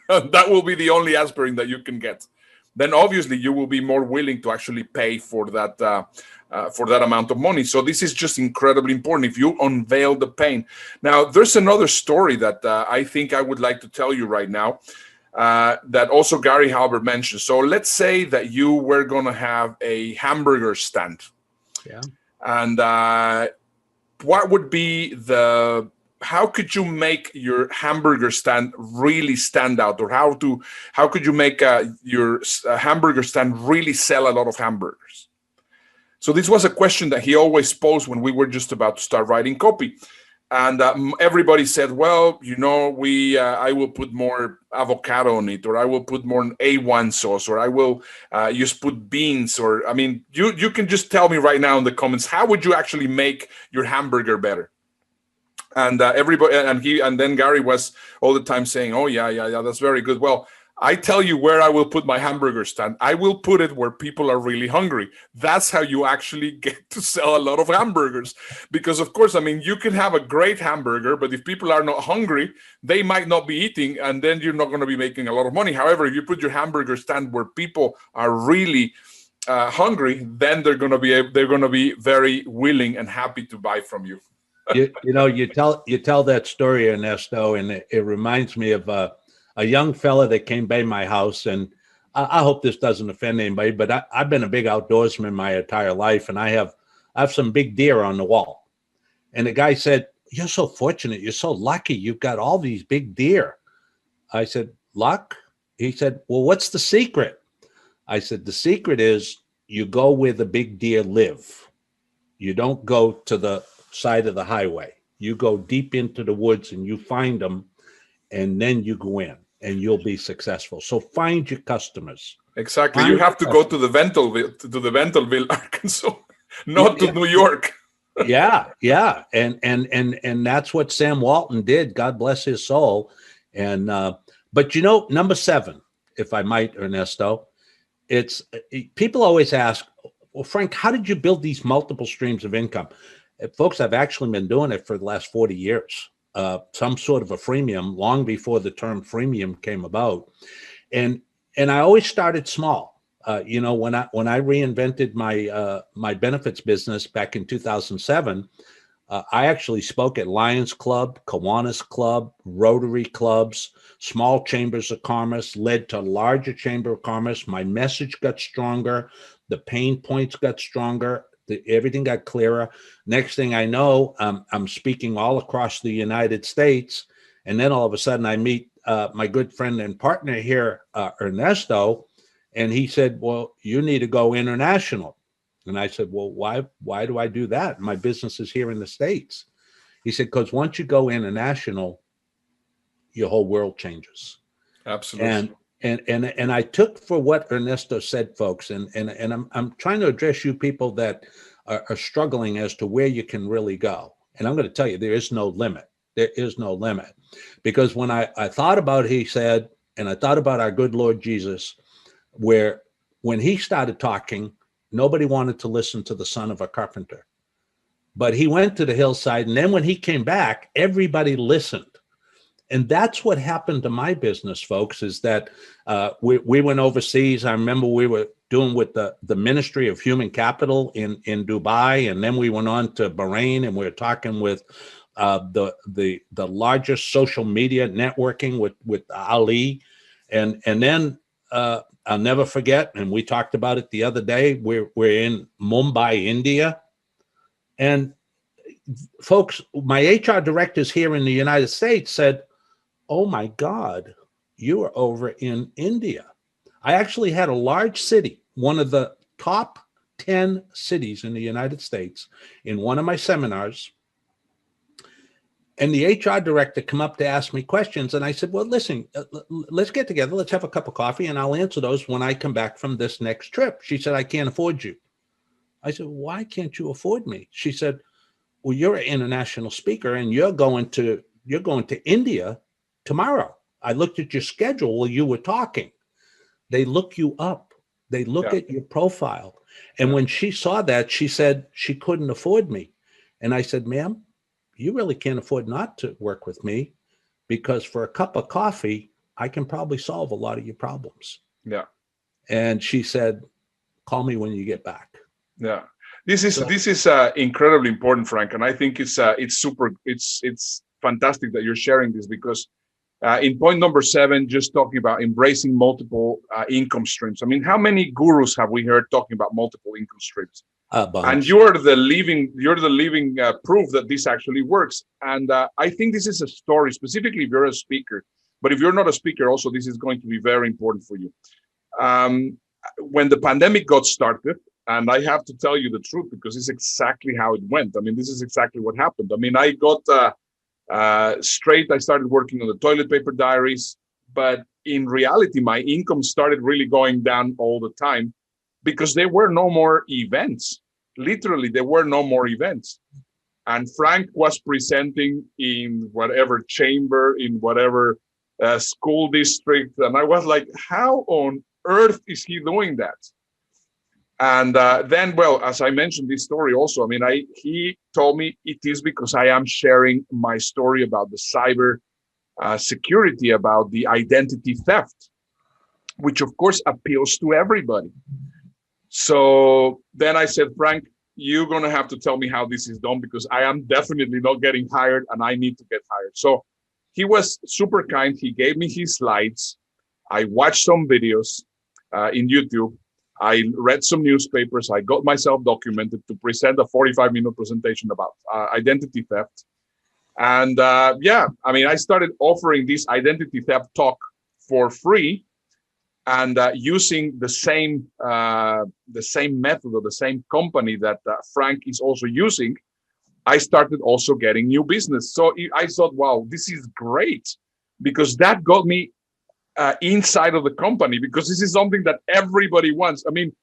That will be the only aspirin that you can get. then obviously you will be more willing to actually pay for that amount of money. So this is just incredibly important if you unveil the pain. Now, there's another story that I think I would like to tell you right now that also Gary Halbert mentioned. So let's say that you were going to have a hamburger stand. Yeah. And what would be how could you make your hamburger stand really stand out, or how could you make your hamburger stand really sell a lot of hamburgers? So this was a question that he always posed when we were just about to start writing copy. And everybody said, well, I will put more avocado on it, or I will put more A1 sauce, or I will just put beans, or, I mean, you can just tell me right now in the comments, how would you actually make your hamburger better? And everybody, and then Gary was all the time saying, oh, yeah, that's very good. Well, I tell you where I will put my hamburger stand. I will put it where people are really hungry. That's how you actually get to sell a lot of hamburgers. Because, of course, I mean, you can have a great hamburger, but if people are not hungry, they might not be eating, and then you're not going to be making a lot of money. However, if you put your hamburger stand where people are really hungry, then they're going to be very willing and happy to buy from you. you tell that story, Ernesto, and it reminds me of a young fella that came by my house, and I hope this doesn't offend anybody, but I've been a big outdoorsman my entire life, and I have some big deer on the wall. And the guy said, "You're so fortunate. You're so lucky. You've got all these big deer." I said, "Luck?" He said, "Well, what's the secret?" I said, "The secret is you go where the big deer live. You don't go to the side of the highway. You go deep into the woods and you find them, and then you go in and you'll be successful. So find your customers." Exactly. You have to go to the Ventalville, Arkansas, not to New York. Yeah. And that's what Sam Walton did. God bless his soul. And but number 7, if I might, Ernesto, it's people always ask, well, Frank, how did you build these multiple streams of income? Folks, I've actually been doing it for the last 40 years. Some sort of a freemium, long before the term freemium came about, and I always started small. When I reinvented my benefits business back in 2007, I actually spoke at Lions Club, Kiwanis Club, Rotary clubs, small chambers of commerce, led to larger chamber of commerce. My message got stronger, the pain points got stronger. Everything got clearer. Next thing I know, I'm speaking all across the United States. And then all of a sudden I meet my good friend and partner here, Ernesto, and he said, "Well, you need to go international." And I said, "Well, why do I do that? My business is here in the States." He said, "Because once you go international, your whole world changes." Absolutely. And I took for what Ernesto said, folks, and I'm trying to address you people that are struggling as to where you can really go. And I'm going to tell you, there is no limit. There is no limit. Because when I thought about, he said, and I thought about our good Lord Jesus, where when he started talking, nobody wanted to listen to the son of a carpenter. But he went to the hillside, and then when he came back, everybody listened. And that's what happened to my business, folks, is that we went overseas. I remember we were doing with the Ministry of Human Capital in Dubai, and then we went on to Bahrain, and we were talking with the largest social media networking with Ali. And then I'll never forget, and we talked about it the other day, we're in Mumbai, India. And folks, my HR directors here in the United States said, "Oh my God, you are over in India." I actually had a large city, one of the top 10 cities in the United States, in one of my seminars. And the HR director come up to ask me questions. And I said, "Well, listen, let's get together. Let's have a cup of coffee, and I'll answer those when I come back from this next trip." She said, "I can't afford you." I said, "Why can't you afford me?" She said, "Well, you're an international speaker, and you're going to India tomorrow. I looked at your schedule while you were talking." They look you up. They look at your profile. And when she saw that, she said she couldn't afford me. And I said, "Ma'am, you really can't afford not to work with me, because for a cup of coffee, I can probably solve a lot of your problems." Yeah. And she said, call me when you get back. Yeah, this is incredibly important, Frank, and I think it's fantastic that you're sharing this, because in point number 7, just talking about embracing multiple income streams. I mean, how many gurus have we heard talking about multiple income streams? And you're the living proof that this actually works. And I think this is a story, specifically if you're a speaker. But if you're not a speaker, also this is going to be very important for you. When the pandemic got started, and I have to tell you the truth because it's exactly how it went. I mean, this is exactly what happened. I mean, I got straight. I started working on the toilet paper diaries, but in reality, my income started really going down all the time because there were no more events. Literally, there were no more events. And Frank was presenting in whatever chamber, in whatever school district. And I was like, how on earth is he doing that? And then, well, as I mentioned this story also, I mean, he told me it is because I am sharing my story about the cyber security, about the identity theft, which of course appeals to everybody. So then I said, Frank, you're going to have to tell me how this is done because I am definitely not getting hired and I need to get hired. So he was super kind. He gave me his slides. I watched some videos in YouTube. I read some newspapers. I got myself documented to present a 45-minute presentation about identity theft. And yeah, I mean, I started offering this identity theft talk for free, and using the same method or the same company that Frank is also using. I started also getting new business. So I thought, wow, this is great, because that got me inside of the company, because this is something that everybody wants. I mean,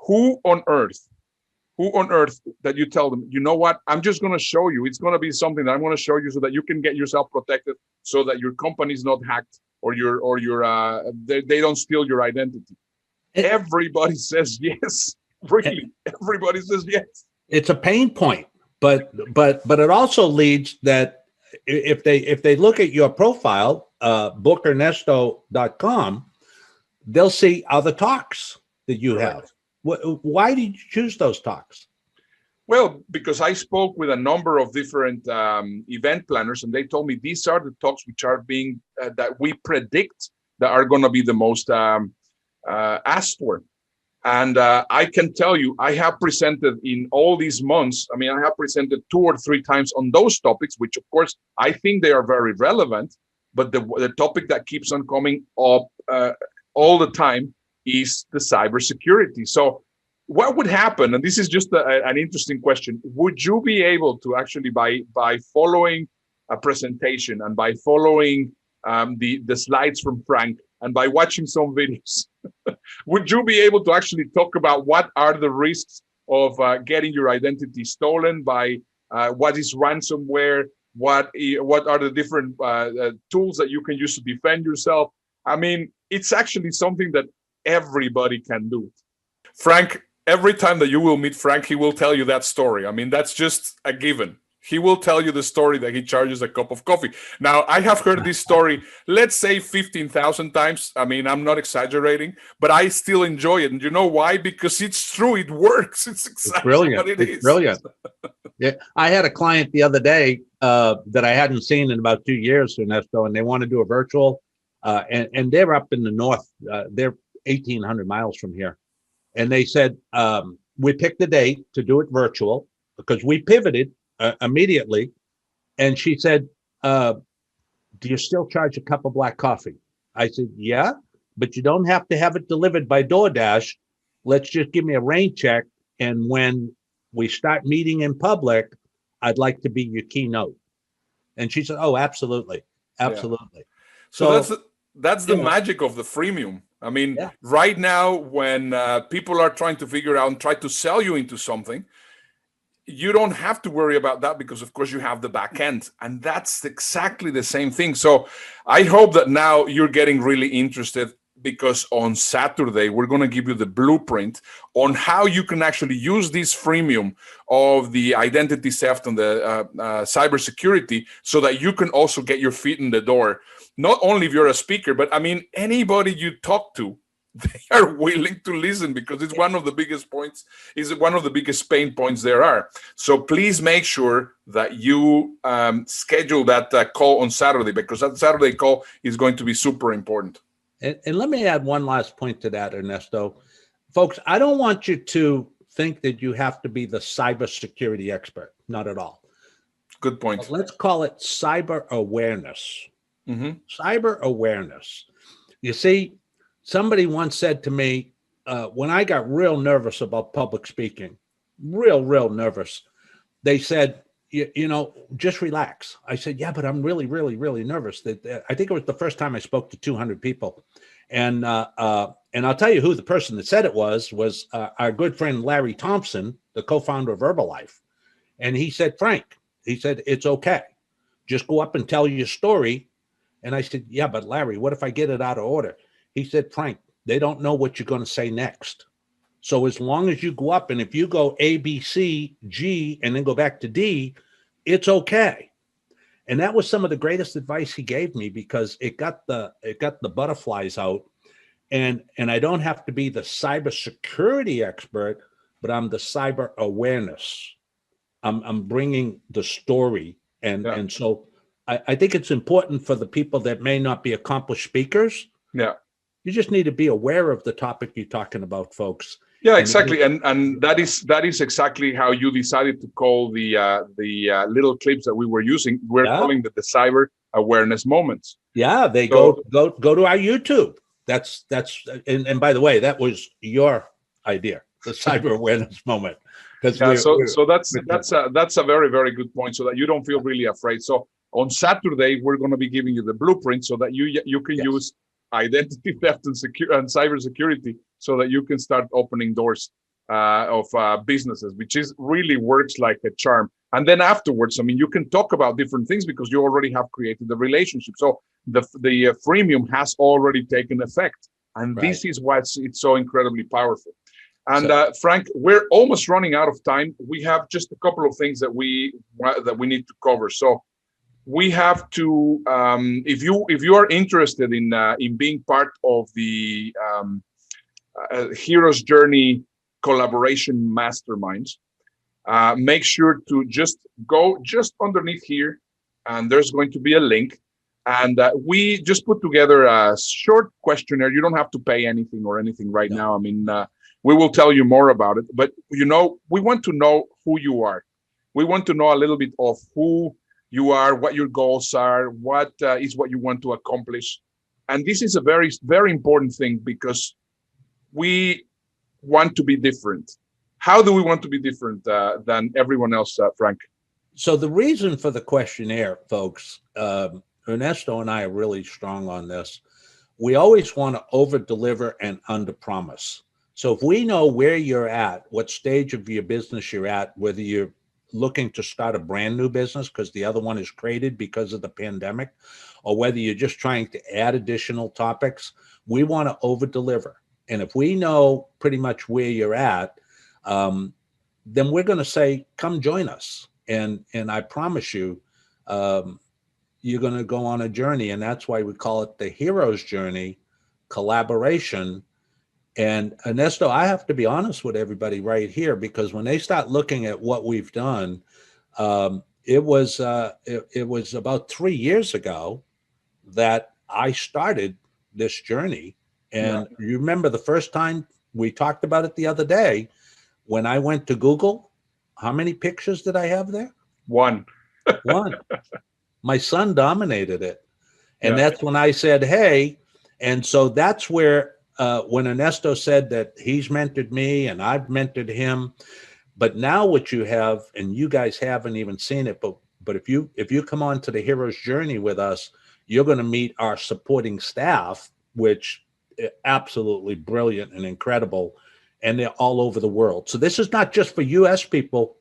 who on earth that you tell them, you know what, I'm just going to show you, it's going to be something that I'm going to show you so that you can get yourself protected, so that your company is not hacked, or they don't steal your identity. Everybody says yes. Really, everybody says yes. It's a pain point, but it also leads that if they look at your profile, bookernesto.com, they'll see other talks that you have. Why did you choose those talks? Well, because I spoke with a number of different event planners, and they told me these are the talks which are being that we predict that are going to be the most asked for. And I can tell you, I have presented in all these months. I mean, I have presented 2 or 3 times on those topics, which of course I think they are very relevant. But the topic that keeps on coming up all the time is the cybersecurity. So what would happen, and this is just an interesting question, would you be able to actually, by following a presentation and by following the slides from Frank and by watching some videos, would you be able to actually talk about what are the risks of getting your identity stolen, by what is ransomware, what are the different tools that you can use to defend yourself? I mean, it's actually something that everybody can do. Frank, every time that you will meet Frank, he will tell you that story. I mean, that's just a given. He will tell you the story that he charges a cup of coffee. Now, I have heard this story, let's say 15,000 times. I mean, I'm not exaggerating, but I still enjoy it. And you know why? Because it's true. It works. It's exactly what it is. It's brilliant. Yeah, I had a client the other day that I hadn't seen in about 2 years, Ernesto, and they want to do a virtual, and they're up in the north. They're 1,800 miles from here. And they said, we picked the date to do it virtual because we pivoted immediately. And she said, do you still charge a cup of black coffee? I said, yeah, but you don't have to have it delivered by DoorDash. Let's just give me a rain check. And when we start meeting in public, I'd like to be your keynote. And she said, oh, absolutely. Absolutely. Yeah. So that's the magic of the freemium. I mean, right now, when people are trying to figure out and try to sell you into something, you don't have to worry about that because, of course, you have the back end. And that's exactly the same thing. So I hope that now you're getting really interested, because on Saturday, we're going to give you the blueprint on how you can actually use this freemium of the identity theft and the cybersecurity, so that you can also get your feet in the door. Not only if you're a speaker, but I mean, anybody you talk to, they are willing to listen because it's one of the biggest points, is one of the biggest pain points there are. So please make sure that you schedule that call on Saturday, because that Saturday call is going to be super important. And let me add one last point to that, Ernesto. Folks, I don't want you to think that you have to be the cybersecurity expert. Not at all. Good point. But let's call it cyber awareness. Mm-hmm. Cyber awareness. You see, somebody once said to me, when I got real nervous about public speaking, real nervous, they said, you know, just relax. I said, yeah, but I'm really nervous. I think it was the first time I spoke to 200 people. And I'll tell you who the person that said it was our good friend Larry Thompson, the co-founder of Herbalife. And he said, Frank, he said, it's okay. Just go up and tell your story. And I said, yeah, but Larry, what if I get it out of order? He said, Frank, they don't know what you're going to say next. So as long as you go up, and if you go A, B, C, G, and then go back to D, it's okay. And that was some of the greatest advice he gave me, because it got the butterflies out. And I don't have to be the cybersecurity expert, but I'm the cyber awareness. I'm bringing the story. And so I think it's important for the people that may not be accomplished speakers. Yeah. You just need to be aware of the topic you're talking about, folks. Yeah, exactly, and that is exactly how you decided to call the little clips that we were using. We're calling the cyber awareness moments. Yeah, they go to our YouTube. That's and by the way, that was your idea, the cyber awareness moment. Yeah, so that's a very good point, so that you don't feel really afraid. So on Saturday, we're going to be giving you the blueprint so that you can use identity theft and cybersecurity, so that you can start opening doors of businesses, which really works like a charm. And then afterwards, I mean, you can talk about different things because you already have created the relationship. So the freemium has already taken effect, and this is why it's so incredibly powerful. And Frank, we're almost running out of time. We have just a couple of things that we need to cover. So we have to, if you are interested in being part of the Hero's Journey collaboration masterminds, make sure to just go just underneath here, and there's going to be a link. And we just put together a short questionnaire. You don't have to pay anything right now. I mean, we will tell you more about it. But, you know, we want to know who you are. We want to know a little bit of who you are, what your goals are, what is what you want to accomplish. And this is a very important thing, because we want to be different. How do we want to be different than everyone else, Frank? So the reason for the questionnaire, folks, Ernesto and I are really strong on this. We always want to over-deliver and under-promise. So if we know where you're at, what stage of your business you're at, whether you're looking to start a brand new business because the other one is created because of the pandemic, or whether you're just trying to add additional topics, we want to over-deliver. And if we know pretty much where you're at, then we're going to say, come join us. And I promise you, you're going to go on a journey. And that's why we call it the Hero's Journey collaboration. And Ernesto, I have to be honest with everybody right here, because when they start looking at what we've done, it was about 3 years ago that I started this journey. And you remember the first time we talked about it the other day, when I went to Google, how many pictures did I have there? One. My son dominated it. And that's when I said, hey, and so that's where, when Ernesto said that he's mentored me and I've mentored him, but now what you have, and you guys haven't even seen it, but if you come on to the Hero's Journey with us, you're going to meet our supporting staff, which is absolutely brilliant and incredible, and they're all over the world. So this is not just for US people.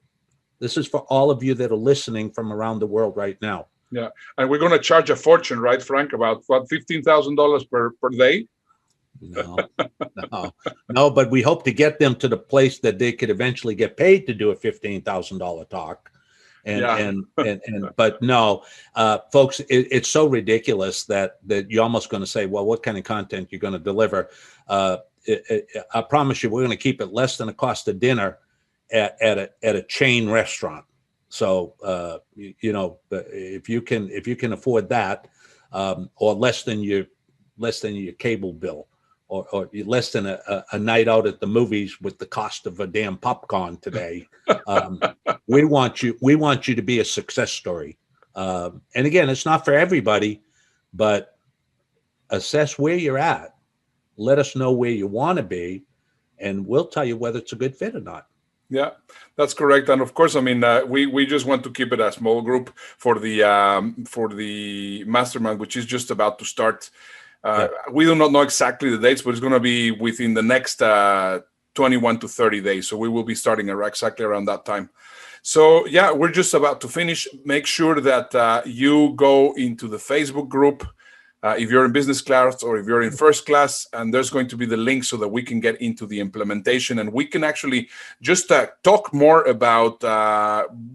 This is for all of you that are listening from around the world right now. Yeah, and we're going to charge a fortune, right, Frank? About what, $15,000 per day? No, but we hope to get them to the place that they could eventually get paid to do a $15,000 talk. But no, folks, it's so ridiculous that you're almost going to say, well, what kind of content you're going to deliver? I promise you, we're going to keep it less than the cost of dinner at a chain restaurant. So if you can afford that, or less than your cable bill, or less than a night out at the movies with the cost of a damn popcorn today. We want you to be a success story. And again, it's not for everybody, but assess where you're at. Let us know where you want to be, and we'll tell you whether it's a good fit or not. Yeah, that's correct. And of course, I mean, we just want to keep it a small group for the mastermind, which is just about to start. We do not know exactly the dates, but it's going to be within the next 21 to 30 days. So we will be starting exactly around that time. So yeah, we're just about to finish. Make sure that you go into the Facebook group. If you're in business class or if you're in first class, and there's going to be the link so that we can get into the implementation, and we can actually just talk more about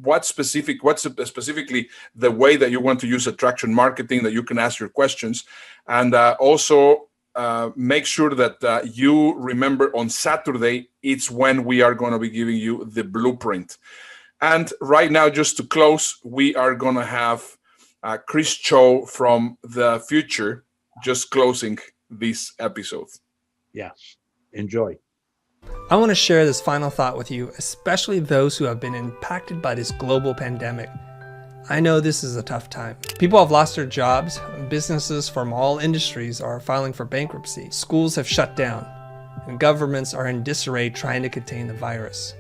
what's specifically the way that you want to use attraction marketing, that you can ask your questions, and also make sure that you remember on Saturday, it's when we are going to be giving you the blueprint. And right now, just to close, we are going to have Chris Cho from the future just closing this episode. Yes, enjoy. I want to share this final thought with you, especially those who have been impacted by this global pandemic. I know this is a tough time. People have lost their jobs. Businesses from all industries are filing for bankruptcy. Schools have shut down, and governments are in disarray trying to contain the virus.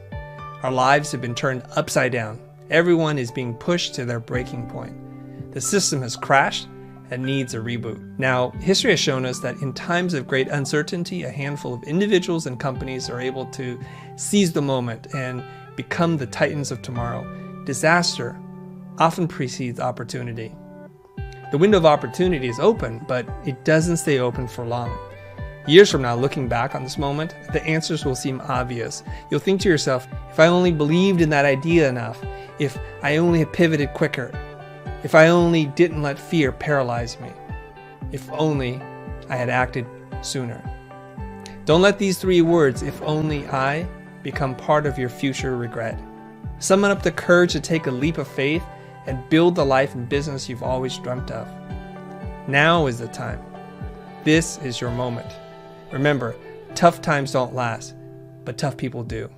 Our lives have been turned upside down. Everyone is being pushed to their breaking point. The system has crashed and needs a reboot. Now, history has shown us that in times of great uncertainty, a handful of individuals and companies are able to seize the moment and become the titans of tomorrow. Disaster often precedes opportunity. The window of opportunity is open, but it doesn't stay open for long. Years from now, looking back on this moment, the answers will seem obvious. You'll think to yourself, if I only believed in that idea enough, if I only had pivoted quicker, if I only didn't let fear paralyze me, if only I had acted sooner. Don't let these three words, if only I, become part of your future regret. Summon up the courage to take a leap of faith and build the life and business you've always dreamt of. Now is the time. This is your moment. Remember, tough times don't last, but tough people do.